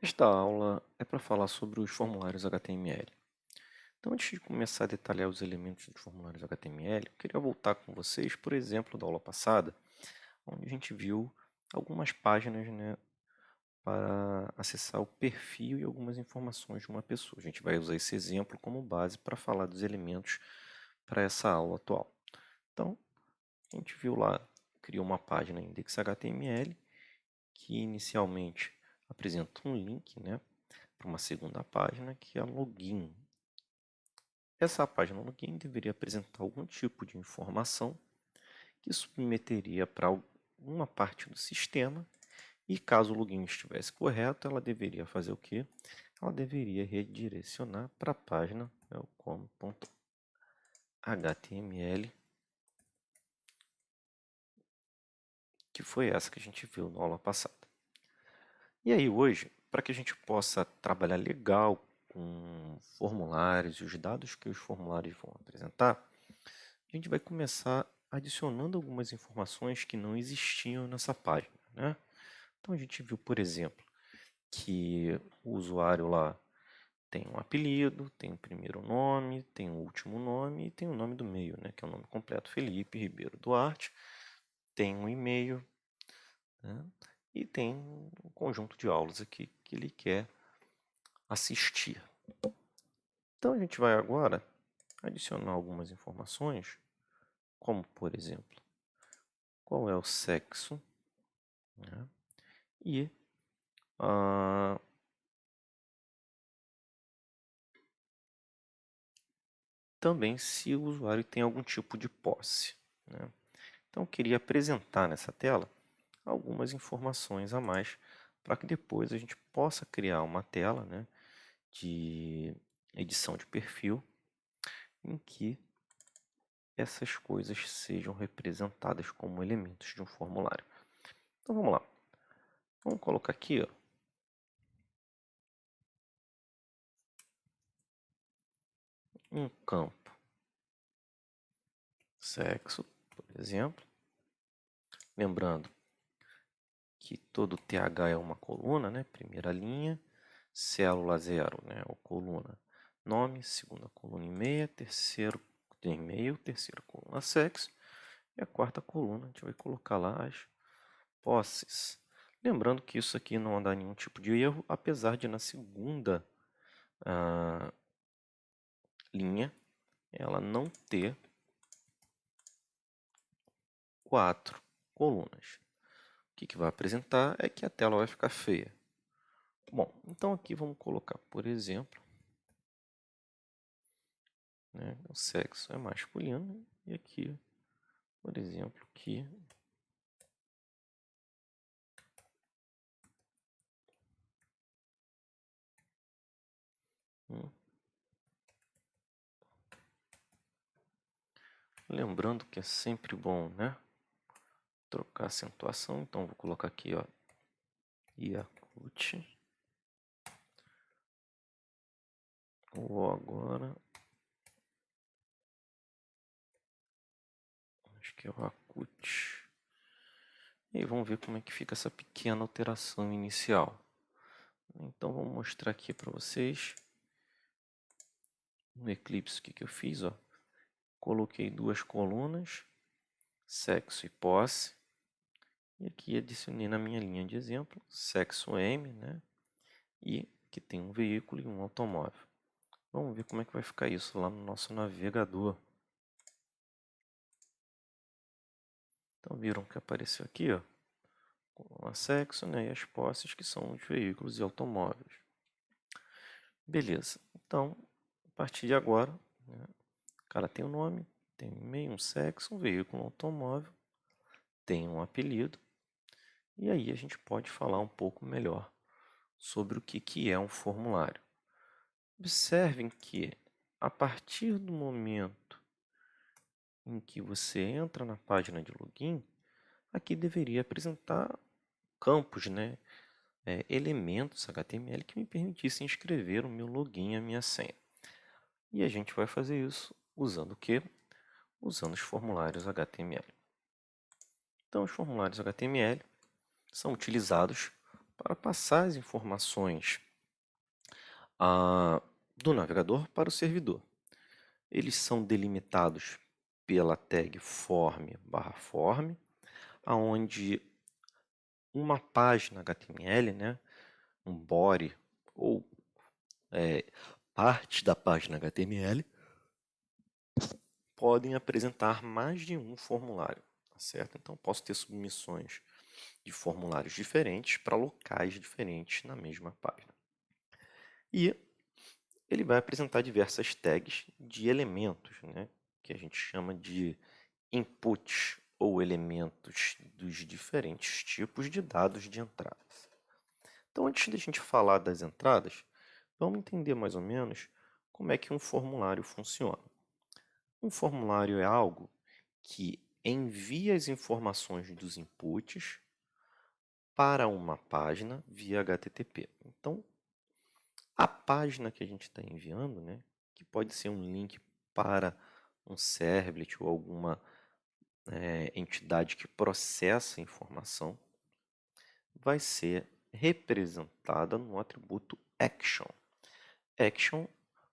Esta aula é para falar sobre os formulários HTML. Então, antes de começar a detalhar os elementos dos formulários HTML, eu queria voltar com vocês, por exemplo, da aula passada, onde a gente viu algumas páginas, né, para acessar o perfil e algumas informações de uma pessoa. A gente vai usar esse exemplo como base para falar dos elementos para essa aula atual. Então, a gente viu lá, criou uma página index.html que inicialmente apresenta um link, né, para uma segunda página que é a login. Essa página login deveria apresentar algum tipo de informação que submeteria para alguma parte do sistema e caso o login estivesse correto, ela deveria fazer o quê? Ela deveria redirecionar para a página welcome.html, que foi essa que a gente viu na aula passada. E aí hoje, para que a gente possa trabalhar legal com formulários e os dados que os formulários vão apresentar, a gente vai começar adicionando algumas informações que não existiam nessa página, né? Então a gente viu, por exemplo, que o usuário lá tem um apelido, tem o primeiro nome, tem o último nome e tem o nome do meio, né? Que é o nome completo, Felipe Ribeiro Duarte, tem um e-mail, né? E tem um conjunto de aulas aqui que ele quer assistir. Então a gente vai agora adicionar algumas informações, como por exemplo, qual é o sexo, né? E também se o usuário tem algum tipo de posse, né? Então eu queria apresentar nessa tela algumas informações a mais para que depois a gente possa criar uma tela, né, de edição de perfil em que essas coisas sejam representadas como elementos de um formulário. Então vamos lá. Vamos colocar aqui, ó, um campo sexo, por exemplo. Lembrando que todo TH é uma coluna, né? Primeira linha, célula 0, né? Ou coluna nome, segunda coluna e-mail, terceiro e-mail, terceira coluna sexo e a quarta coluna a gente vai colocar lá as posses. Lembrando que isso aqui não dá nenhum tipo de erro, apesar de na segunda linha ela não ter 4 colunas. O que vai apresentar é que a tela vai ficar feia. Bom, então aqui vamos colocar, por exemplo, né, o sexo é masculino e aqui, por exemplo, que lembrando que é sempre bom, né, trocar a acentuação, então vou colocar aqui, ó, Yakut, ou agora, acho que é o Akut. E vamos ver como é que fica essa pequena alteração inicial. Então vou mostrar aqui para vocês no Eclipse o que eu fiz, ó. Coloquei duas colunas, sexo e posse, e aqui adicionei na minha linha de exemplo sexo M, né? E que tem um veículo e um automóvel. Vamos ver como é que vai ficar isso lá no nosso navegador. Então viram que apareceu aqui, ó, a sexo, né, e as posses que são os veículos e automóveis. Beleza. Então, a partir de agora, né, o cara tem um nome, tem um e-mail, um sexo, um veículo, um automóvel, tem um apelido. E aí a gente pode falar um pouco melhor sobre o que é um formulário. Observem que a partir do momento em que você entra na página de login, aqui deveria apresentar campos, né? Elementos HTML que me permitissem escrever o meu login e a minha senha. E a gente vai fazer isso usando o quê? Usando os formulários HTML. Então, os formulários HTML são utilizados para passar as informações do navegador para o servidor. Eles são delimitados pela tag form/form, aonde uma página HTML, né, um body ou parte da página HTML podem apresentar mais de um formulário, tá certo? Então, posso ter submissões de formulários diferentes para locais diferentes na mesma página. E ele vai apresentar diversas tags de elementos, né, que a gente chama de inputs ou elementos dos diferentes tipos de dados de entradas. Então, antes de a gente falar das entradas, vamos entender mais ou menos como é que um formulário funciona. Um formulário é algo que envia as informações dos inputs para uma página via HTTP. Então, a página que a gente está enviando, né, que pode ser um link para um servlet ou alguma entidade que processa a informação, vai ser representada no atributo action. Action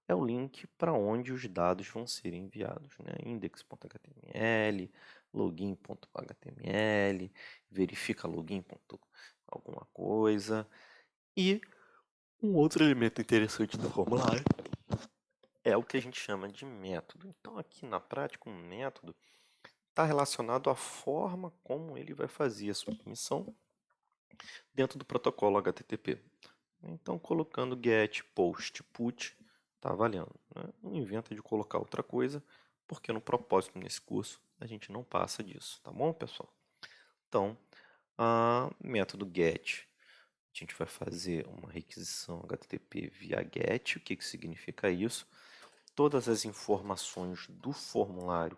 é o link para onde os dados vão ser enviados, né? Index.html, login.html, verifica login. Alguma coisa. E um outro elemento interessante do formulário é o que a gente chama de método. Então, aqui na prática, um método está relacionado à forma como ele vai fazer a submissão dentro do protocolo HTTP. Então, colocando get, post, put, está valendo, né? Não inventa de colocar outra coisa, porque no propósito nesse curso a gente não passa disso, tá bom, pessoal? Então, método get, a gente vai fazer uma requisição HTTP via get. O que significa isso? Todas as informações do formulário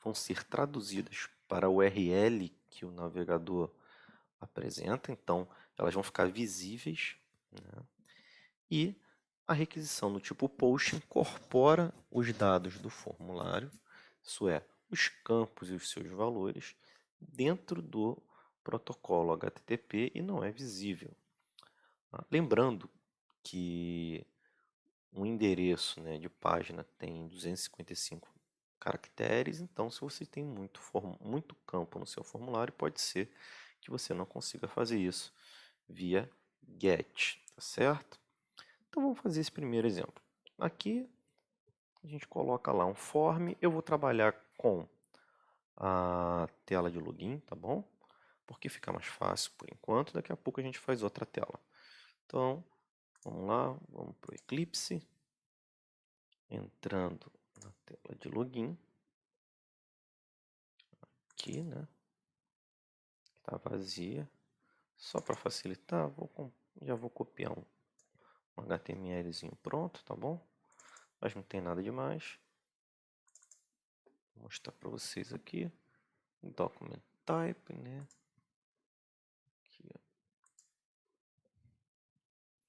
vão ser traduzidas para o URL que o navegador apresenta, então elas vão ficar visíveis, né? E a requisição do tipo post incorpora os dados do formulário, isso é, os campos e os seus valores, dentro do protocolo HTTP e não é visível. Lembrando que um endereço, né, de página tem 255 caracteres, então se você tem muito campo no seu formulário, pode ser que você não consiga fazer isso via GET, tá certo? Então vamos fazer esse primeiro exemplo. Aqui a gente coloca lá um form, eu vou trabalhar com a tela de login, tá bom? Porque fica mais fácil por enquanto, daqui a pouco a gente faz outra tela. Então, vamos lá, vamos para o Eclipse, entrando na tela de login, aqui, né? Está vazia. Só para facilitar, já vou copiar um HTMLzinho pronto, tá bom? Mas não tem nada demais. Vou mostrar para vocês aqui. Document type, né? Aqui, ó.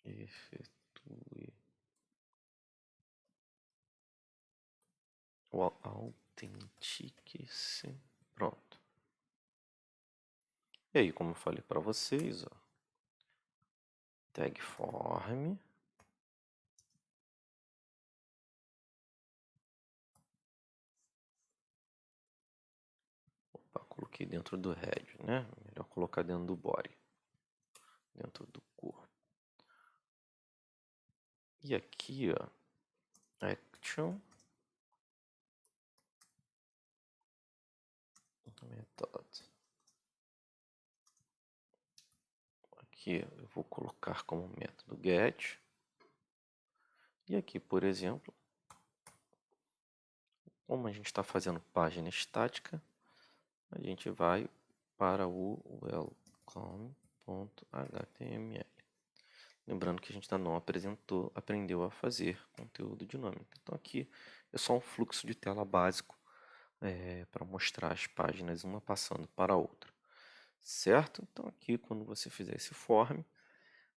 Efetue o authentique-se. Pronto. E aí, como eu falei para vocês, ó, tag form. Opa, coloquei dentro do head, né? Melhor colocar dentro do body, dentro do corpo. E aqui, ó, action method. Aqui eu vou colocar como método get. E aqui, por exemplo, como a gente está fazendo página estática, a gente vai para o welcome.html. Lembrando que a gente ainda não aprendeu a fazer conteúdo dinâmico. Então aqui é só um fluxo de tela básico para mostrar as páginas uma passando para a outra. Certo? Então aqui quando você fizer esse form,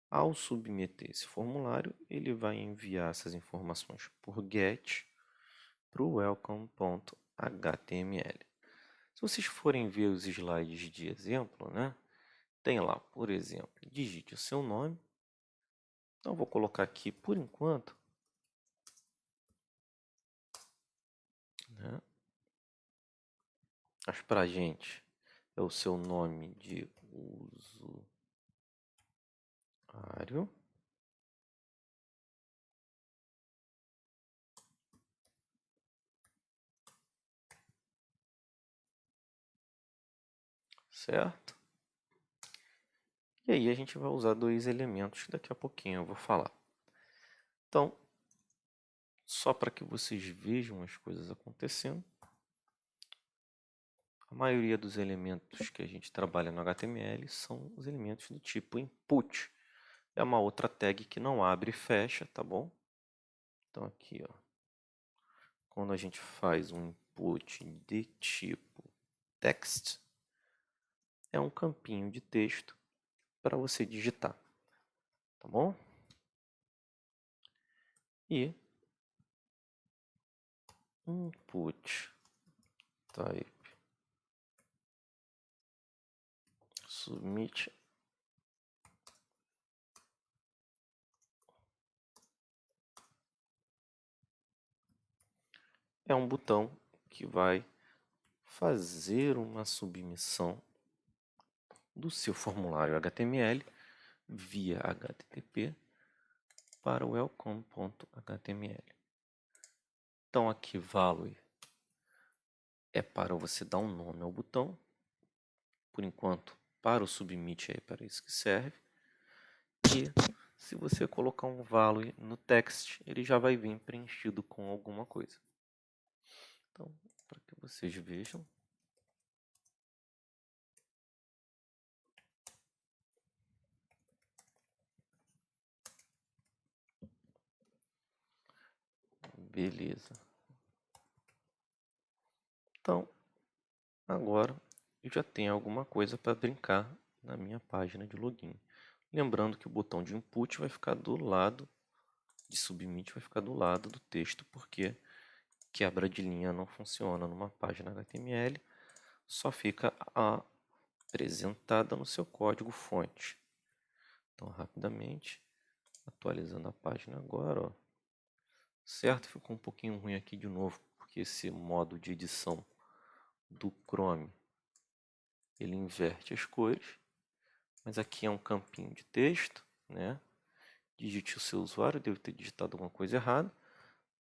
ao submeter esse formulário, ele vai enviar essas informações por GET para o welcome.html. Se vocês forem ver os slides de exemplo, né, tem lá, por exemplo, digite o seu nome. Então, vou colocar aqui, por enquanto, né? Mas para a gente é o seu nome de usuário. Certo? E aí a gente vai usar dois elementos, daqui a pouquinho eu vou falar. Então, só para que vocês vejam as coisas acontecendo, a maioria dos elementos que a gente trabalha no HTML são os elementos do tipo input. É uma outra tag que não abre e fecha, tá bom? Então aqui, ó, quando a gente faz um input de tipo text, é um campinho de texto para você digitar, tá bom? E input type submit é um botão que vai fazer uma submissão do seu formulário HTML via HTTP para o welcome.html. Então aqui value é para você dar um nome ao botão. Por enquanto, para o submit é para isso que serve. E se você colocar um value no text, ele já vai vir preenchido com alguma coisa. Então, para que vocês vejam. Beleza. Então, agora eu já tenho alguma coisa para brincar na minha página de login. Lembrando que o botão de input vai ficar do lado, de submit vai ficar do lado do texto, porque quebra de linha não funciona numa página HTML, só fica apresentada no seu código fonte. Então, rapidamente, atualizando a página agora, ó. Certo? Ficou um pouquinho ruim aqui de novo, porque esse modo de edição do Chrome, ele inverte as cores, mas aqui é um campinho de texto, né? Digite o seu usuário, devo ter digitado alguma coisa errada.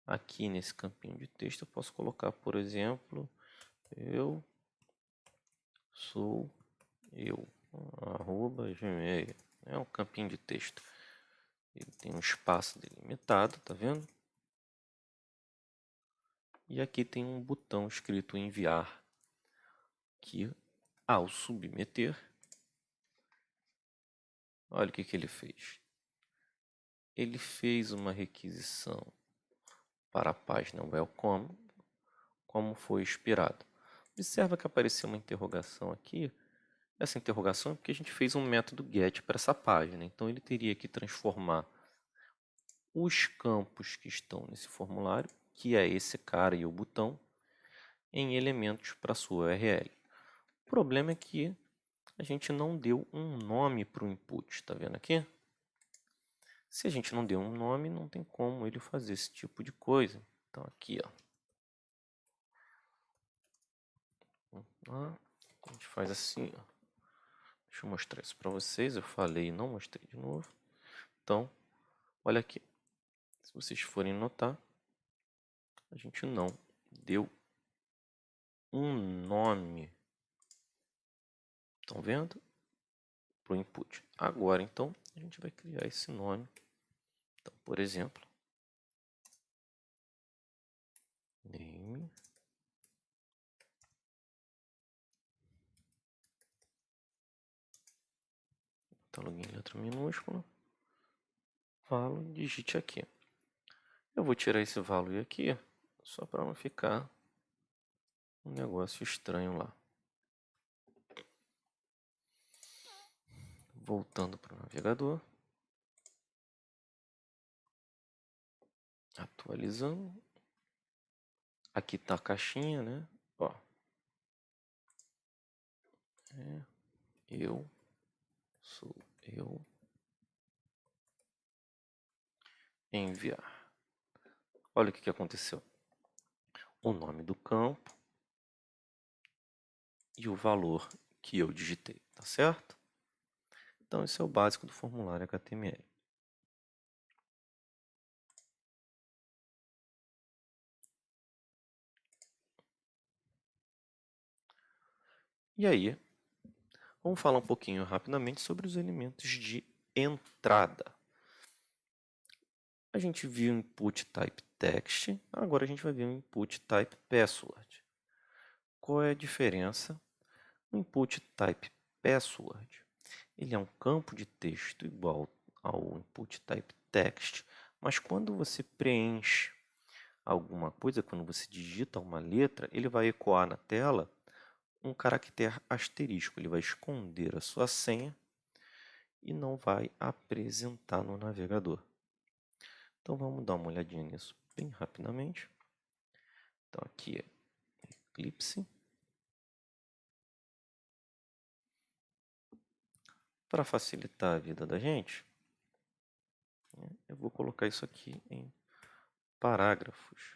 Aqui nesse campinho de texto eu posso colocar, por exemplo, eu sou eu, @gmail. É um campinho de texto. Ele tem um espaço delimitado, tá vendo? E aqui tem um botão escrito enviar, que ao submeter, olha o que ele fez. Ele fez uma requisição para a página welcome, como foi esperado. Observa que apareceu uma interrogação aqui. Essa interrogação é porque a gente fez um método get para essa página. Então ele teria que transformar os campos que estão nesse formulário, que é esse cara e o botão, em elementos para sua URL. O problema é que a gente não deu um nome para o input, está vendo aqui? Se a gente não deu um nome, não tem como ele fazer esse tipo de coisa. Então aqui, ó, a gente faz assim, ó. Deixa eu mostrar isso para vocês. Eu falei e não mostrei de novo. Então, olha aqui. Se vocês forem notar, a gente não deu um nome. Estão vendo? Para o input. Agora, então, a gente vai criar esse nome. Então, por exemplo, name. Então, login em letra minúscula. Value, digite aqui. Eu vou tirar esse value aqui, só para não ficar um negócio estranho lá. Voltando para o navegador. Atualizando. Aqui está a caixinha, né? Ó. Eu Sou eu. Enviar. Olha o que aconteceu. O nome do campo e o valor que eu digitei, tá certo? Então, esse é o básico do formulário HTML. E aí, vamos falar um pouquinho rapidamente sobre os elementos de entrada. A gente viu o input type text, agora a gente vai ver o input type password. Qual é a diferença? O input type password, ele é um campo de texto igual ao input type text, mas quando você preenche alguma coisa, quando você digita uma letra, ele vai ecoar na tela um caractere asterisco, ele vai esconder a sua senha e não vai apresentar no navegador. Então vamos dar uma olhadinha nisso bem rapidamente. Então aqui é Eclipse. Para facilitar a vida da gente, eu vou colocar isso aqui em parágrafos.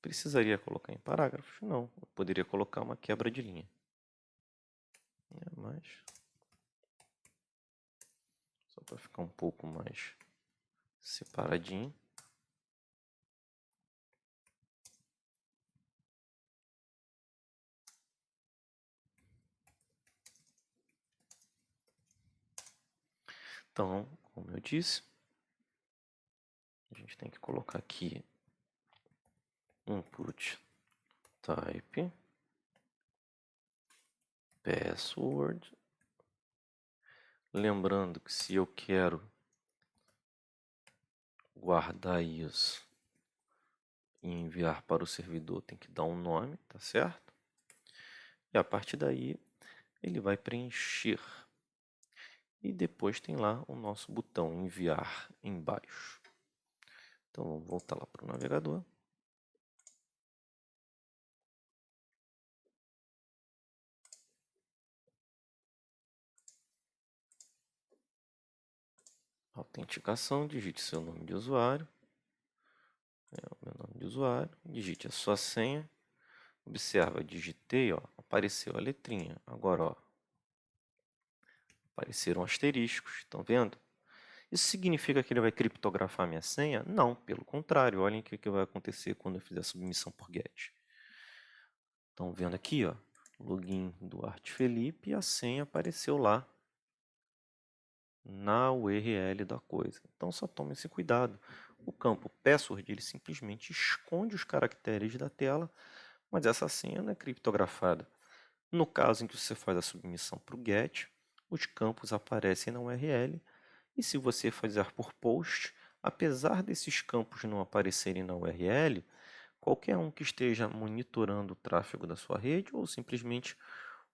Precisaria colocar em parágrafos? Não, eu poderia colocar uma quebra de linha. Mas só para ficar um pouco mais separadinho. Então, como eu disse, a gente tem que colocar aqui input type password. Lembrando que se eu quero guardar isso e enviar para o servidor, tem que dar um nome, tá certo? E a partir daí, ele vai preencher. E depois tem lá o nosso botão enviar embaixo. Então, vamos voltar lá para o navegador. Autenticação, digite seu nome de usuário. O meu nome de usuário. Digite a sua senha. Observa, digitei, ó, apareceu a letrinha. Agora, ó, apareceram asteriscos. Estão vendo? Isso significa que ele vai criptografar minha senha? Não, pelo contrário. Olhem o que vai acontecer quando eu fizer a submissão por GET. Estão vendo aqui, ó, login do Arte Felipe e a senha apareceu lá na URL da coisa. Então só tome esse cuidado. O campo password ele simplesmente esconde os caracteres da tela, mas essa senha não é criptografada. No caso em que você faz a submissão para o GET, os campos aparecem na URL e se você fizer por post, apesar desses campos não aparecerem na URL, qualquer um que esteja monitorando o tráfego da sua rede ou simplesmente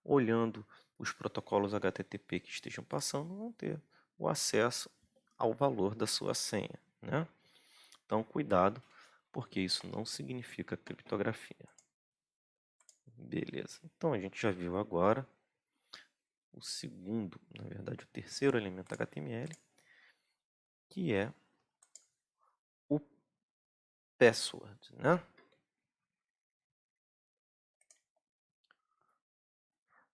olhando os protocolos HTTP que estejam passando vão ter o acesso ao valor da sua senha, né? Então, cuidado, porque isso não significa criptografia. Beleza. Então, a gente já viu agora o segundo, na verdade, o terceiro elemento HTML, que é o password, né?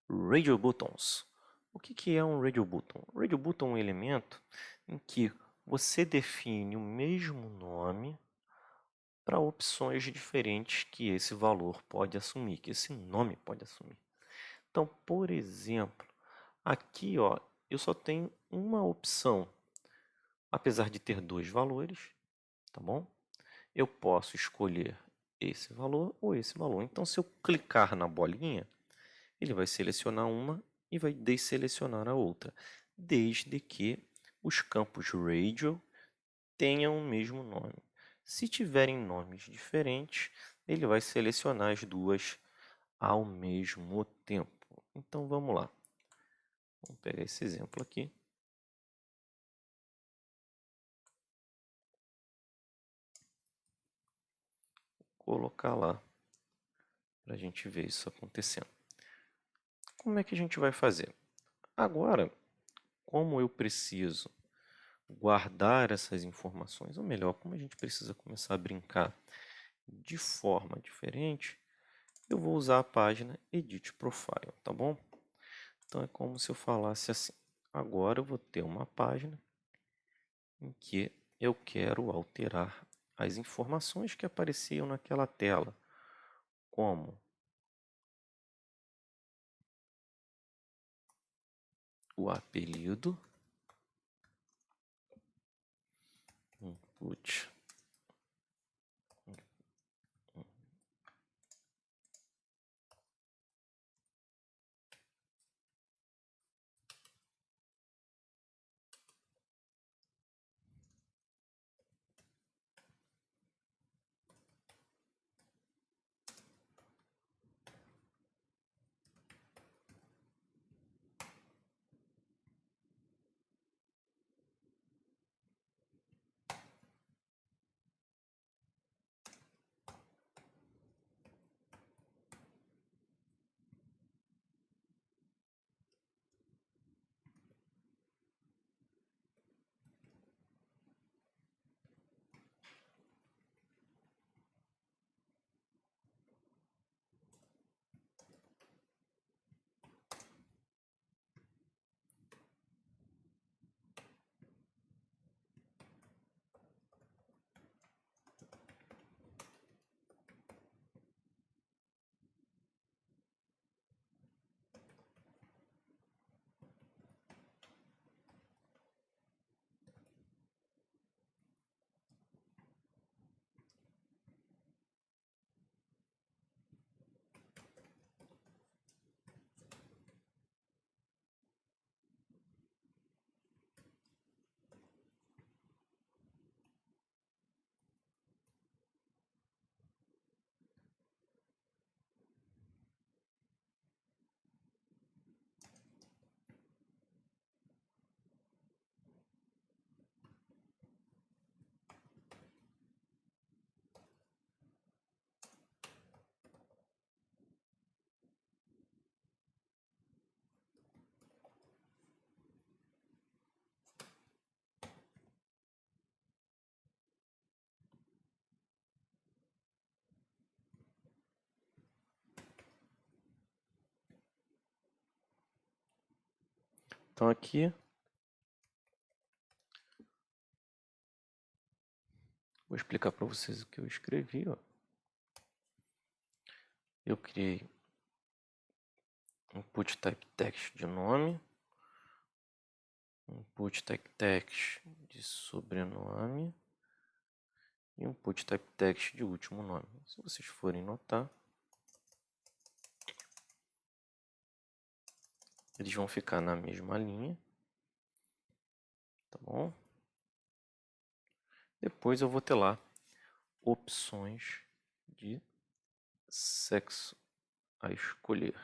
Radio buttons. O que é um radio button? Radio button é um elemento em que você define o mesmo nome para opções diferentes que esse valor pode assumir, que esse nome pode assumir. Então, por exemplo, aqui ó, eu só tenho uma opção, apesar de ter dois valores, tá bom? Eu posso escolher esse valor ou esse valor. Então, se eu clicar na bolinha, ele vai selecionar uma e vai desselecionar a outra, desde que os campos radio tenham o mesmo nome. Se tiverem nomes diferentes, ele vai selecionar as duas ao mesmo tempo. Então vamos lá. Vamos pegar esse exemplo aqui. Colocar lá para a gente ver isso acontecendo. Como é que a gente vai fazer? Agora, como eu preciso guardar essas informações, ou melhor, como a gente precisa começar a brincar de forma diferente, eu vou usar a página Edit Profile, tá bom? Então é como se eu falasse assim: agora eu vou ter uma página em que eu quero alterar as informações que apareciam naquela tela, como o apelido, input, Então aqui vou explicar para vocês o que eu escrevi. Ó. Eu criei input type text de nome, input type text de sobrenome e input type text de último nome. Se vocês forem notar, eles vão ficar na mesma linha, tá bom? Depois eu vou ter lá opções de sexo a escolher.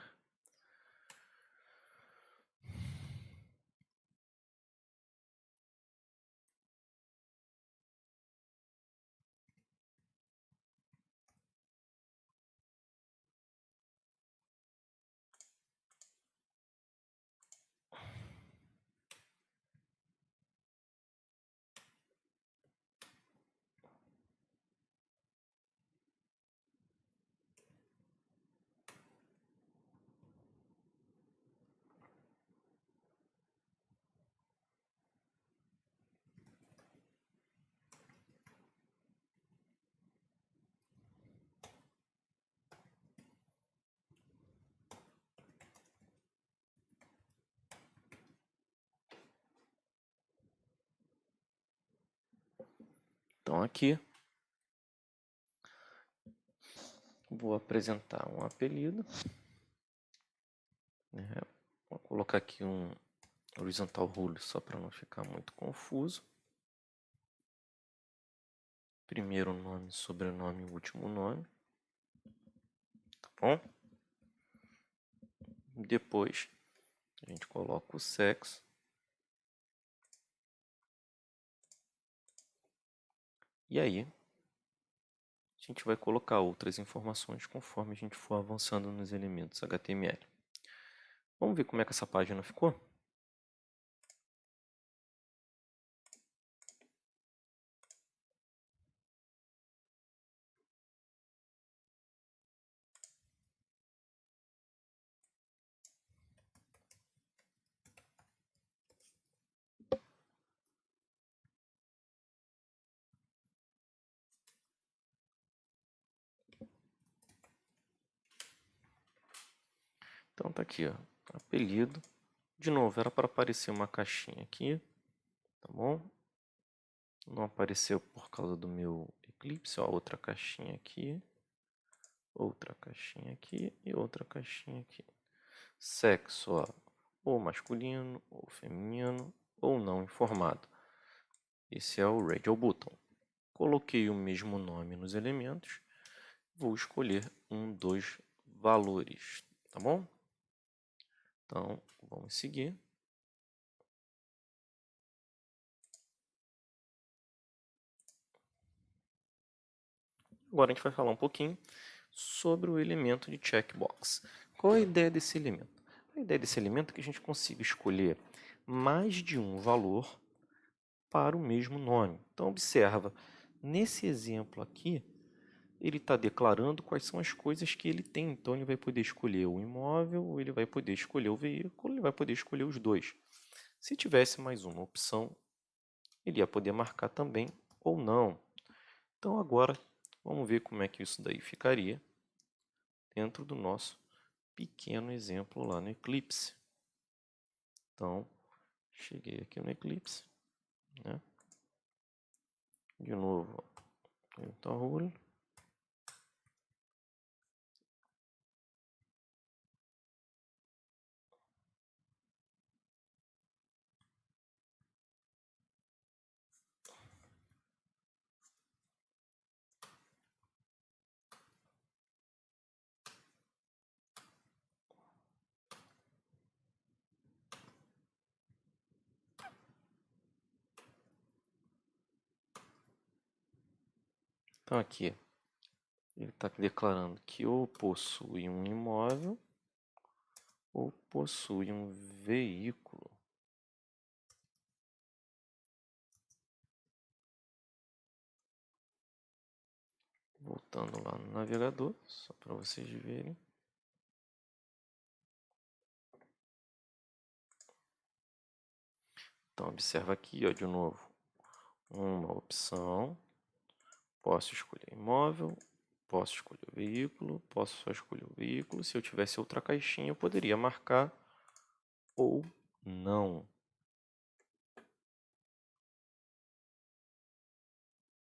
Então aqui vou apresentar um apelido, né? Vou colocar aqui um horizontal rule só para não ficar muito confuso. Primeiro nome, sobrenome e último nome, tá bom? Depois a gente coloca o sexo. E aí a gente vai colocar outras informações conforme a gente for avançando nos elementos HTML. Vamos ver como é que essa página ficou? Então tá aqui, ó, apelido. De novo, era para aparecer uma caixinha aqui, tá bom? Não apareceu por causa do meu Eclipse, ó, outra caixinha aqui e outra caixinha aqui. Sexo, ó, ou masculino, ou feminino, ou não informado. Esse é o Radio Button. Coloquei o mesmo nome nos elementos. Vou escolher um dos valores, tá bom? Então, vamos seguir. Agora a gente vai falar um pouquinho sobre o elemento de checkbox. Qual é a ideia desse elemento? A ideia desse elemento é que a gente consiga escolher mais de um valor para o mesmo nome. Então, observa, nesse exemplo aqui, ele está declarando quais são as coisas que ele tem. Então, ele vai poder escolher o imóvel, ou ele vai poder escolher o veículo, ele vai poder escolher os dois. Se tivesse mais uma opção, ele ia poder marcar também ou não. Então, agora, vamos ver como é que isso daí ficaria dentro do nosso pequeno exemplo lá no Eclipse. Então, cheguei aqui no Eclipse, né? De novo, Delta Rule. Então aqui, ele está declarando que ou possui um imóvel ou possui um veículo. Voltando lá no navegador, só para vocês verem. Então observa aqui, ó, de novo, uma opção. Posso escolher imóvel, posso escolher o veículo, posso só escolher o veículo. Se eu tivesse outra caixinha, eu poderia marcar ou não.